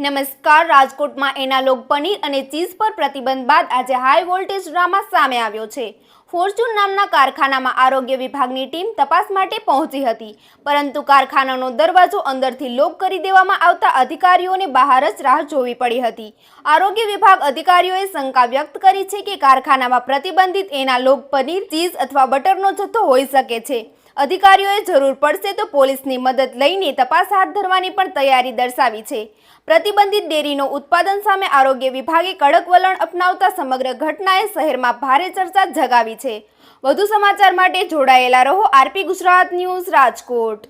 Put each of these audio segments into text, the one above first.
નમસ્કાર. રાજકોટમાં એનાલોગ પનીર અને ચીઝ પર પ્રતિબંધ બાદ આજે હાઈ વોલ્ટેજ ડ્રામા સામે આવ્યો છે. ફોર્ચ્યુન નામના કારખાનામાં આરોગ્ય વિભાગની ટીમ તપાસ માટે પહોંચી હતી, પરંતુ કારખાનાનો દરવાજો અંદરથી લોક કરી દેવામાં આવતા અધિકારીઓને બહાર જ રાહ જોવી પડી હતી. આરોગ્ય વિભાગ અધિકારીઓએ શંકા વ્યક્ત કરી છે કે કારખાનામાં પ્રતિબંધિત એનાલોગ પનીર, ચીઝ અથવા બટરનો જથ્થો હોઈ શકે છે. અધિકારીઓએ જરૂર પડશે તો પોલીસની મદદ લઈને તપાસ હાથ ધરવાની પણ તૈયારી દર્શાવી છે. પ્રતિબંધિત ડેરીનો ઉત્પાદન સામે આરોગ્ય વિભાગે કડક વલણ અપનાવતા સમગ્ર ઘટનાએ શહેરમાં ભારે ચર્ચા જગાવી છે. વધુ સમાચાર માટે જોડાયેલા રહો આરપી ગુજરાત ન્યૂઝ, રાજકોટ.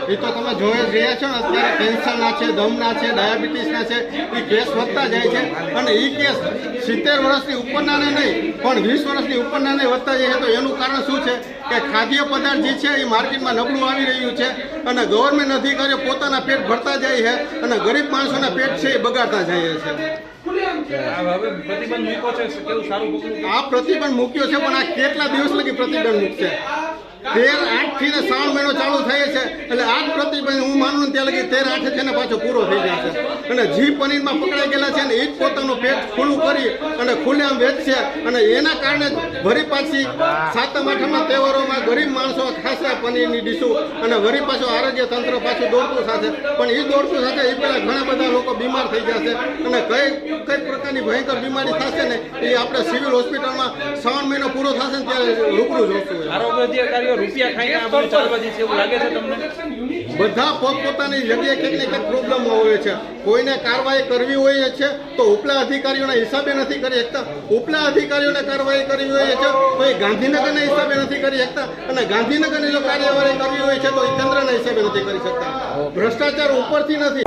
એ તો તમે જોઈ રહ્યા છો ને, અત્યારે કેન્સરના છે, દમના છે, ડાયાબિટીસના છે, એ કેસ વધતા જાય છે. અને એ કેસ 70 વર્ષની ઉપરના નહીં પણ 20 વર્ષની ઉપરના વધતા જાય છે. તો એનું કારણ શું છે કે ખાદ્ય પદાર્થ જે છે એ માર્કેટમાં નબળું આવી રહ્યું છે અને ગવર્મેન્ટ અધિકારીઓ પોતાના પેટ ભરતા જાય છે અને ગરીબ માણસોના પેટ છે એ બગાડતા જાય છે. આ પ્રતિબંધ મૂક્યો છે, પણ આ કેટલા દિવસ લગી પ્રતિબંધ મૂકશે? 13/8 થી ને શ્રાવણ મહિનો ચાલુ થાય છે, એટલે આ જ પ્રતિબંધ હું માનું ત્યાં લગી 13/8 છે ને પાછો પૂરો થઈ જશે. અને જી પનીરમાં પકડાઈ ગયેલા છે ને એ જ પોતાનું પેટ ખુલ્લું કરી અને ખુલ્લેઆમ વેચશે. અને એના કારણે વળી પાછી 7મ 8મના તહેવારોમાં ગરીબ માણસો ખાશે પનીરની ડીશો અને વળી પાછું આરોગ્ય તંત્ર પાછું દોડતું થશે. પણ એ દોડતું થશે એ પહેલાં ઘણા બધા લોકો બીમાર થઈ જશે અને કઈ પ્રકારની ભયંકર બીમારી થશે ને એ આપણે સિવિલ હોસ્પિટલમાં શ્રાવણ મહિનો પૂરો થશે ને ત્યારે રૂબરૂ જોશું. આરોગ્ય અધિકારીઓ રૂપિયા ખાઈને આ બધું ચાલવા દે છે એવું લાગે છે તમને? બધા પોતપોતાની જગ્યાએ કંઈક ને કંઈક પ્રોબ્લેમ હોય છે. કોઈને કાર્યવાહી કરવી હોય છે તો ઉપલા અધિકારીઓના હિસાબે નથી કરી શકતા. ઉપલા અધિકારીઓને કાર્યવાહી કરવી હોય છે તો એ ગાંધીનગરના હિસાબે નથી કરી શકતા, અને ગાંધીનગરની જો કાર્યવાહી કરવી હોય છે તો એ કેન્દ્રના હિસાબે નથી કરી શકતા. ભ્રષ્ટાચાર ઉપરથી નથી.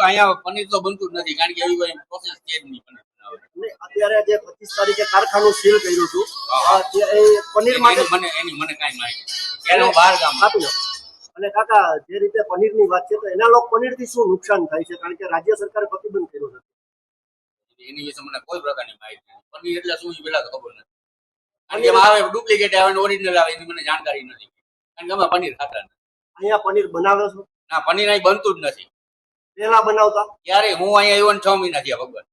અહીંયા પનીર તો બનતું જ નથી, કારણ કે એવી કોઈ પ્રોસેસ છે જ નહીં. અત્યારે જે 25 તારીખે કારખાનું સીલ કર્યું હતું, પનીર માટે મને કાંઈ માહિતી એનો બહાર ગામ આપી દો. અને કાકા, જે રીતે પનીરની વાત છે તો એનાલોગ પનીરથી શું નુકસાન થાય છે? કારણ કે રાજ્ય સરકારે પ્રતિબંધ કર્યો છે. એની વિશે મને કોઈ પ્રકારની માહિતી નથી. પનીર એટલે શું એ પેલા તો ખબર નથી, કારણ કે એમાં આવે ડુપ્લિકેટ આવે ને ઓરિજિનલ આવે એની મને જાણકારી નથી, કારણ કે અમે પનીર ખાતા નથી. અહીંયા પનીર બનાવો છો? ના, પનીર અહીં બનતું જ નથી. પેલા બનાવતા ક્યારે? હું અહીંયા આવ્યો 6 મહિના થયા. ભગવાન,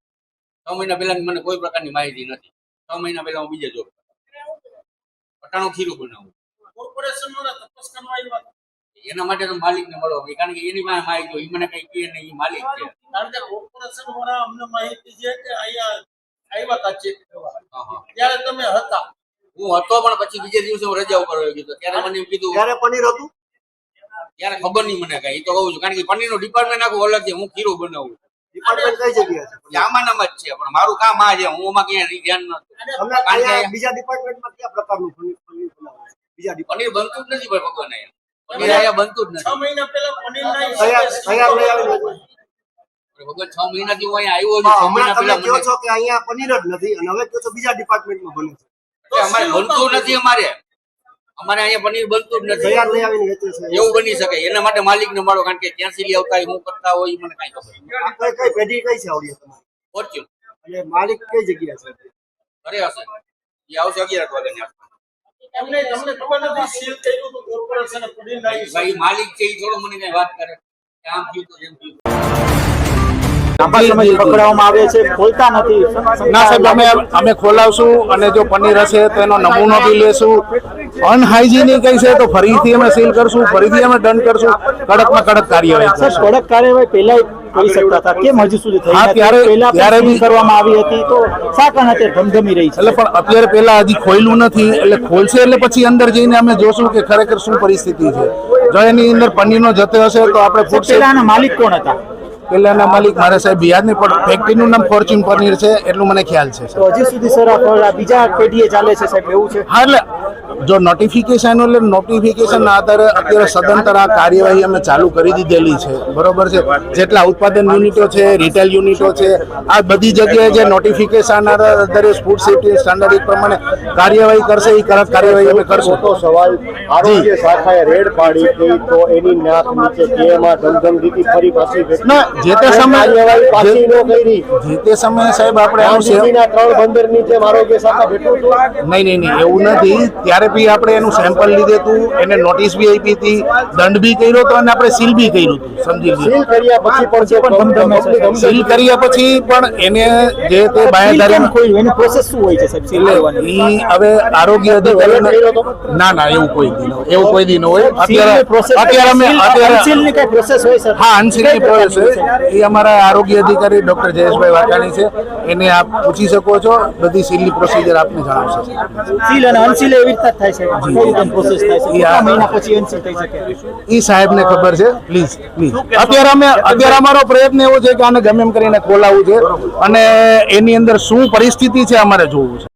6 મહિના પહેલા મને કોઈ પ્રકારની માહિતી નથી. 6 મહિના પહેલા હું બીજે જોબ પટાણું ખીરું બનાવું. એના માટે તો માલિકને મળો, કારણ કે એની પાસે માહિતી હોય. એ મને કઈ કહે નહીં, એ માલિક છે. કારણ કે કોર્પોરેશન વાળા અમને માહિતી છે કે અહીંયા આવ્યા હતા ચેક કરવા, ત્યારે તમે હતા? હું હતો, પણ પછી બીજે દિવસે હું રજા ઉપર ગયો હતો. ત્યારે મને એમ કીધું ત્યારે પનીર હતું, ત્યારે ખબર નહીં મને કઈ. એ તો કહું છું, કારણ કે પનીરનું ડિપાર્ટમેન્ટ આખું અલગ છે. હું ખીરું બનાવું. ડિપાર્ટમેન્ટ કઈ જગ્યાએ છે? આમાં જ છે, પણ મારું કામ આ છે. હું એમાં ક્યાંય ધ્યાન નથી. તમને બીજા ડિપાર્ટમેન્ટમાં કયા પ્રકારનું પનીર બનાવો? બીજા પનીર બનતું જ નથી ભાઈ. ભગવાન, પનીર અહીંયા બનતું જ નથી. 6 મહિના પહેલા પનીર તૈયાર લઈ આવેલું ભગવાન, 6 મહિનાથી હું અહીંયા આવ્યો છું. 6 મહિના પહેલા કહો છો કે અહીંયા પનીર જ નથી, અને હવે કહો છો બીજા ડિપાર્ટમેન્ટમાં બને છે. અમારે બનતું નથી. અમારે અહીંયા પનીર બનતું જ નથી. તૈયાર લઈ આવીને વેચે છે. એવું બની શકે. એના માટે માલિકને મળો, કારણ કે ક્યાંથી લઈ આવતા હું કરતા હોય એ મને કાંઈ ખબર. કઈ પેઢી કઈ છે આવડી તમારી? ફોર્ચ્યુન. અને માલિક કઈ જગ્યાએ છે? અરે હશે, એ આવશે 11 વાગ્યાની આસપાસ. તમને ખબર નથી સીલ કર્યું તો કોર્પોરેશન પનીર ભાઈ માલિક છે, એ થોડો મને કઈ વાત કરે કે આમ થયું તો એમ થયું. લાંબા સમય પકડવામાં આવે છે, ખોલતા નથી. ના સાહેબ, અમે ખોલાવશું, અને જો પનીર હશે તો એનો નમૂનો બી લેશું. અનહાઇજીનિક કઈ છે તો ફરીથી અમે સીલ કરશું, ફરીથી અમે દંડ કરશું. કડકમાં કડક કાર્યવાહી. કડક કાર્યવાહી પહેલા કરી શકતા હતા, કેમ હજુ સુધી થઈ નથી? ત્યારે બી કરવામાં આવી હતી તો શા કારણે અત્યારે ધમધમી રહી છે? એટલે પણ અત્યારે પેલા હજી ખોયલું નથી, એટલે ખોલશે એટલે પછી અંદર જઈને અમે જોશું કે ખરેખર શું પરિસ્થિતિ છે. જો એની અંદર પનીરનો જથ્થો હશે તો આપણે પેલાના માલિક કોણ હતા? પેલાના માલિક મારા સાહેબ યાદ નહીં, પણ ફેક્ટરીનું નામ ફોર્ચ્યુન પનીર છે એટલું મને ખ્યાલ છે. તો હજી સુધી સર બીજા પેઢીએ ચાલે છે સાહેબ, એવું છે? હા, એટલે જો નોટિફિકેશન એટલે નોટિફિકેશનના આધારે અત્યારે સદંતર આ કાર્યવાહી અમે ચાલુ કરી દીધેલી છે, બરોબર છે. જેટલા ઉત્પાદન યુનિટો છે, રિટેલ યુનિટો છે, આ બધી જગ્યાએ જે નોટિફિકેશન આધારે ફૂડ સેફ્ટી સ્ટાન્ડર્ડ પ્રમાણે કાર્યવાહી કરશે એ કડક કાર્યવાહી અમે કરશું. મોટો સવાલ, આરોગ્ય શાખાએ રેડ પાડી હતી તો એની નાક નીચે કેમાં ધમધમથી ફરી પાછી ના, જે તે સમયે કાર્યવાહી પાછી ન કરી. જે તે સમયે સાહેબ આપણે આનું સે- ગાંધીજીના 3 બંદરની જેમ આરોગ્ય શાખા બેઠું હતું. નહીં એવું નથી. ત્યારે બી આપણે એનું સેમ્પલ લીધું હતું, એને નોટિસ બી આપી હતી, દંડ બી કર્યો હતો અને આપણે સીલ બી કર્યું હતું. સમજી લો, સીલ કર્યા પછી પણ જે ધમધમે છે, સીલ કર્યા પછી પણ એને જે તે બાંયધારી કોઈ એની પ્રોસેસ શું હોય છે સાહેબ સીલ કરવાની? ઈ હવે આરોગ્ય અધિકારી ના એવું કોઈ દી ન હોય. એવું કોઈ દી ન હોય. અત્યારે સીલની કઈ પ્રોસેસ હોય સર? હા, અનસીલની પ્રોસેસ એ અમારા આરોગ્ય અધિકારી ડોક્ટર જયેશભાઈ વાઘાણી છે, એને આપ પૂછી શકો છો. બધી સીલની પ્રોસિજર આપને જણાવશે. સીલ અને અનસીલ એવી રીતના જ થાય છે? કઈ રીતે પ્રોસેસ થાય છે? કેટલા મહિના પછી અનસીલ થઈ શકે? એ સાહેબને ખબર છે. પ્લીઝ અત્યારે અમારો પ્રયત્ન એવો છે કે આને ગમે એમ કરીને ખોલાવવું છે અને એની અંદર શું પરિસ્થિતિ છે અમારે જોવું છે.